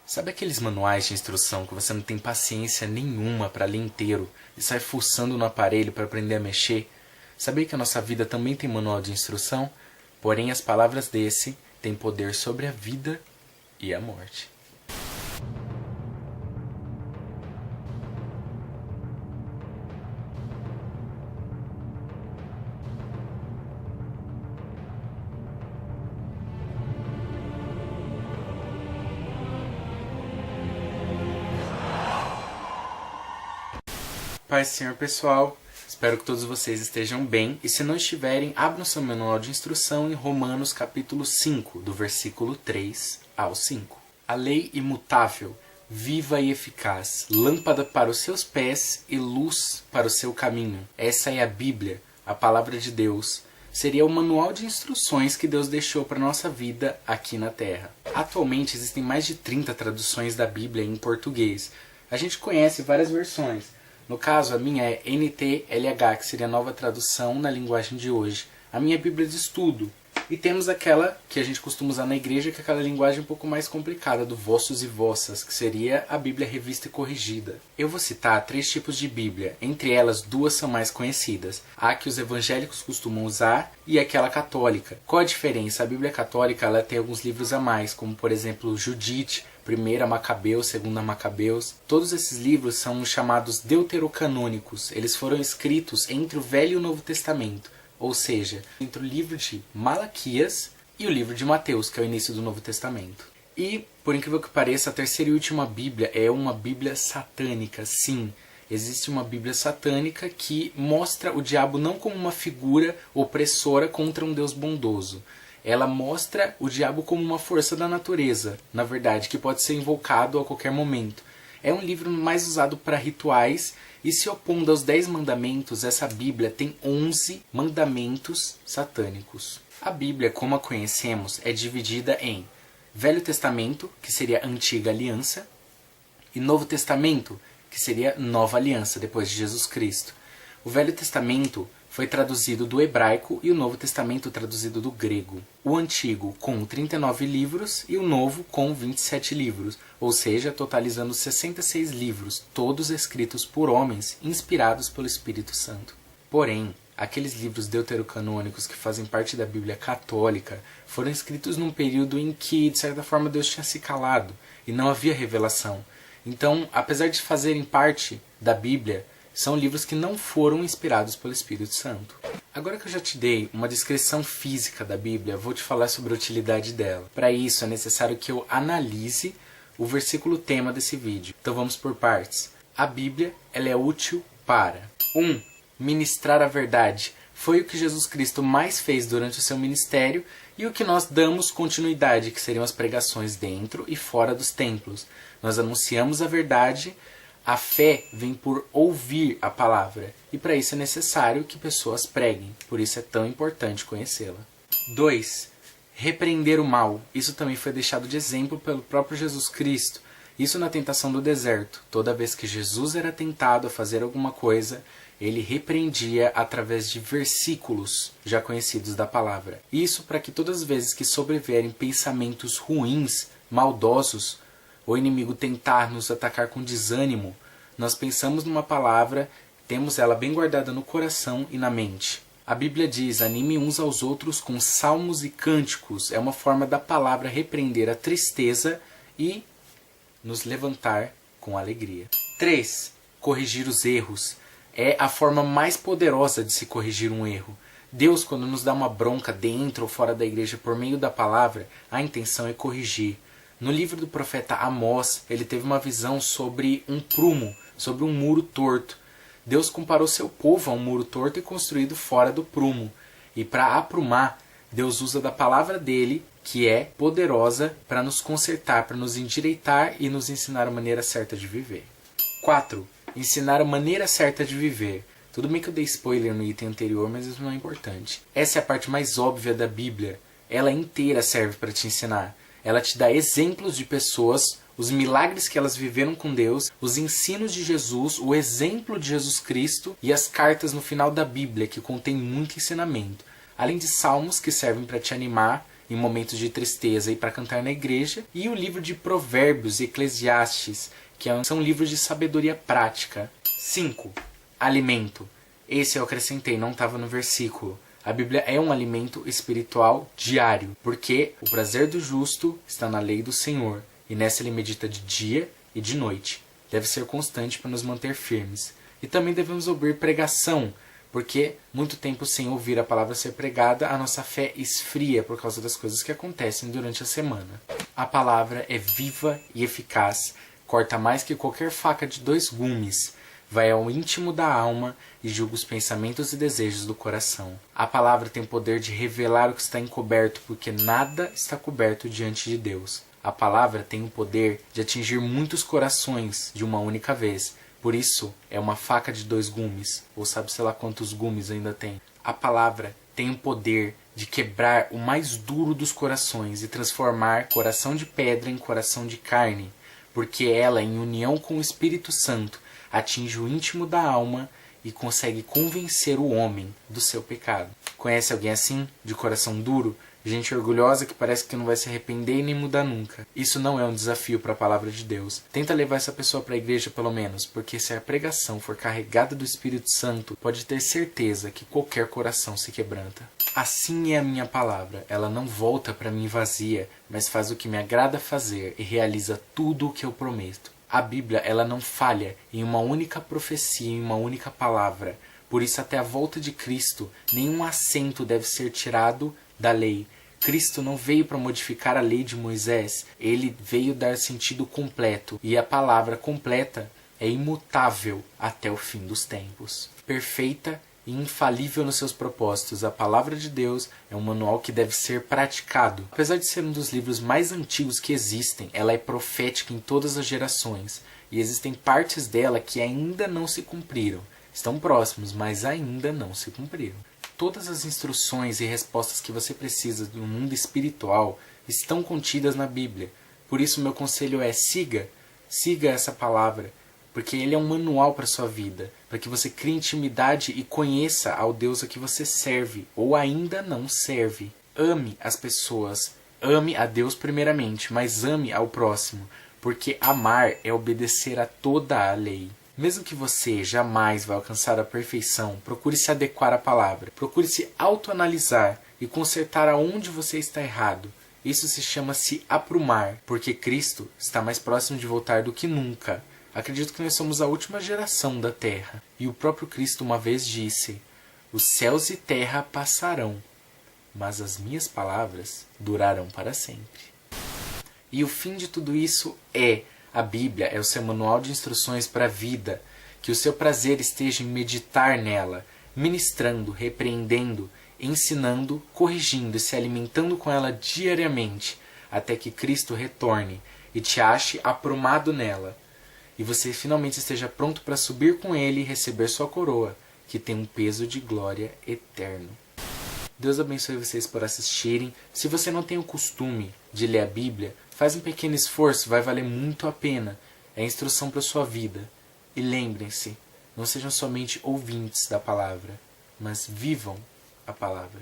Sabe aqueles manuais de instrução que você não tem paciência nenhuma para ler inteiro e sai fuçando no aparelho para aprender a mexer? Sabia que a nossa vida também tem manual de instrução? Porém, as palavras desse têm poder sobre a vida e a morte. Paz, Senhor, pessoal. Espero que todos vocês estejam bem. E se não estiverem, abram seu manual de instrução em Romanos capítulo 5, do versículo 3 ao 5. A lei imutável, viva e eficaz, lâmpada para os seus pés e luz para o seu caminho. Essa é a Bíblia, a palavra de Deus. Seria o manual de instruções que Deus deixou para a nossa vida aqui na Terra. Atualmente existem mais de 30 traduções da Bíblia em português. A gente conhece várias versões. No caso, a minha é NTLH, que seria a nova tradução na linguagem de hoje. A minha é Bíblia de Estudo. E temos aquela que a gente costuma usar na igreja, que é aquela linguagem um pouco mais complicada, do vossos e vossas, que seria a Bíblia Revista e Corrigida. Eu vou citar 3 tipos de Bíblia, entre elas 2 são mais conhecidas. A que os evangélicos costumam usar e aquela católica. Qual a diferença? A Bíblia católica ela tem alguns livros a mais, como por exemplo Judite, 1 Macabeus, 2 Macabeus. Todos esses livros são chamados deuterocanônicos. Eles foram escritos entre o Velho e o Novo Testamento, ou seja, entre o livro de Malaquias e o livro de Mateus, que é o início do Novo Testamento. E, por incrível que pareça, a terceira e última Bíblia é uma Bíblia satânica. Sim, existe uma Bíblia satânica que mostra o diabo não como uma figura opressora contra um Deus bondoso. Ela mostra o diabo como uma força da natureza, na verdade, que pode ser invocado a qualquer momento. É um livro mais usado para rituais e se opondo aos 10 mandamentos, essa Bíblia tem 11 mandamentos satânicos. A Bíblia, como a conhecemos, é dividida em Velho Testamento, que seria a Antiga Aliança, e Novo Testamento, que seria Nova Aliança, depois de Jesus Cristo. O Velho Testamento foi traduzido do hebraico e o Novo Testamento traduzido do grego. O Antigo com 39 livros e o Novo com 27 livros, ou seja, totalizando 66 livros, todos escritos por homens, inspirados pelo Espírito Santo. Porém, aqueles livros deuterocanônicos que fazem parte da Bíblia católica foram escritos num período em que, de certa forma, Deus tinha se calado e não havia revelação. Então, apesar de fazerem parte da Bíblia, são livros que não foram inspirados pelo Espírito Santo. Agora que eu já te dei uma descrição física da Bíblia, vou te falar sobre a utilidade dela. Para isso é necessário que eu analise o versículo tema desse vídeo. Então vamos por partes. A Bíblia ela é útil para 1. Ministrar a verdade. Foi o que Jesus Cristo mais fez durante o seu ministério e o que nós damos continuidade, que seriam as pregações dentro e fora dos templos. Nós anunciamos a verdade. A fé vem por ouvir a palavra, e para isso é necessário que pessoas preguem, por isso é tão importante conhecê-la. 2. Repreender o mal. Isso também foi deixado de exemplo pelo próprio Jesus Cristo. Isso na tentação do deserto. Toda vez que Jesus era tentado a fazer alguma coisa, ele repreendia através de versículos já conhecidos da palavra. Isso para que todas as vezes que sobrevierem pensamentos ruins, maldosos, o inimigo tentar nos atacar com desânimo, nós pensamos numa palavra, temos ela bem guardada no coração e na mente. A Bíblia diz, anime uns aos outros com salmos e cânticos. É uma forma da palavra repreender a tristeza e nos levantar com alegria. 3. Corrigir os erros. É a forma mais poderosa de se corrigir um erro. Deus, quando nos dá uma bronca dentro ou fora da igreja por meio da palavra, a intenção é corrigir. No livro do profeta Amós, ele teve uma visão sobre um prumo, sobre um muro torto. Deus comparou seu povo a um muro torto e construído fora do prumo. E para aprumar, Deus usa da palavra dele, que é poderosa, para nos consertar, para nos endireitar e nos ensinar a maneira certa de viver. 4. Ensinar a maneira certa de viver. Tudo bem que eu dei spoiler no item anterior, mas isso não é importante. Essa é a parte mais óbvia da Bíblia. Ela inteira serve para te ensinar. Ela te dá exemplos de pessoas, os milagres que elas viveram com Deus, os ensinos de Jesus, o exemplo de Jesus Cristo e as cartas no final da Bíblia, que contém muito ensinamento. Além de salmos que servem para te animar em momentos de tristeza e para cantar na igreja, e o livro de Provérbios e Eclesiastes, que são livros de sabedoria prática. 5. Alimento. Esse eu acrescentei, não estava no versículo. A Bíblia é um alimento espiritual diário, porque o prazer do justo está na lei do Senhor, e nessa ele medita de dia e de noite. Deve ser constante para nos manter firmes. E também devemos ouvir pregação, porque muito tempo sem ouvir a palavra ser pregada, a nossa fé esfria por causa das coisas que acontecem durante a semana. A palavra é viva e eficaz, corta mais que qualquer faca de 2 gumes, vai ao íntimo da alma e julga os pensamentos e desejos do coração. A palavra tem o poder de revelar o que está encoberto, porque nada está coberto diante de Deus. A palavra tem o poder de atingir muitos corações de uma única vez. Por isso, é uma faca de 2 gumes, ou sabe-se lá quantos gumes ainda tem. A palavra tem o poder de quebrar o mais duro dos corações e transformar coração de pedra em coração de carne, porque ela, em união com o Espírito Santo, atinge o íntimo da alma e consegue convencer o homem do seu pecado. Conhece alguém assim, de coração duro? Gente orgulhosa que parece que não vai se arrepender e nem mudar nunca. Isso não é um desafio para a palavra de Deus. Tenta levar essa pessoa para a igreja pelo menos, porque se a pregação for carregada do Espírito Santo, pode ter certeza que qualquer coração se quebranta. Assim é a minha palavra. Ela não volta para mim vazia, mas faz o que me agrada fazer e realiza tudo o que eu prometo. A Bíblia, ela não falha em uma única profecia, em uma única palavra. Por isso, até a volta de Cristo, nenhum acento deve ser tirado da lei. Cristo não veio para modificar a lei de Moisés, ele veio dar sentido completo, e a palavra completa é imutável até o fim dos tempos. Perfeita e infalível nos seus propósitos, a palavra de Deus é um manual que deve ser praticado. Apesar de ser um dos livros mais antigos que existem, ela é profética em todas as gerações, e existem partes dela que ainda não se cumpriram. Estão próximos, mas ainda não se cumpriram. Todas as instruções e respostas que você precisa do mundo espiritual estão contidas na Bíblia. Por isso, meu conselho é siga essa palavra, porque ele é um manual para a sua vida, para que você crie intimidade e conheça ao Deus a que você serve, ou ainda não serve. Ame as pessoas, ame a Deus primeiramente, mas ame ao próximo, porque amar é obedecer a toda a lei. Mesmo que você jamais vai alcançar a perfeição, procure se adequar à palavra. Procure se autoanalisar e consertar aonde você está errado. Isso se chama se aprumar, porque Cristo está mais próximo de voltar do que nunca. Acredito que nós somos a última geração da Terra. E o próprio Cristo uma vez disse: os céus e terra passarão, mas as minhas palavras durarão para sempre. E o fim de tudo isso é: a Bíblia é o seu manual de instruções para a vida, que o seu prazer esteja em meditar nela, ministrando, repreendendo, ensinando, corrigindo e se alimentando com ela diariamente, até que Cristo retorne e te ache aprumado nela, e você finalmente esteja pronto para subir com ele e receber sua coroa, que tem um peso de glória eterno. Deus abençoe vocês por assistirem. Se você não tem o costume de ler a Bíblia, faz um pequeno esforço, vai valer muito a pena. É instrução para a sua vida. E lembrem-se, não sejam somente ouvintes da palavra, mas vivam a palavra.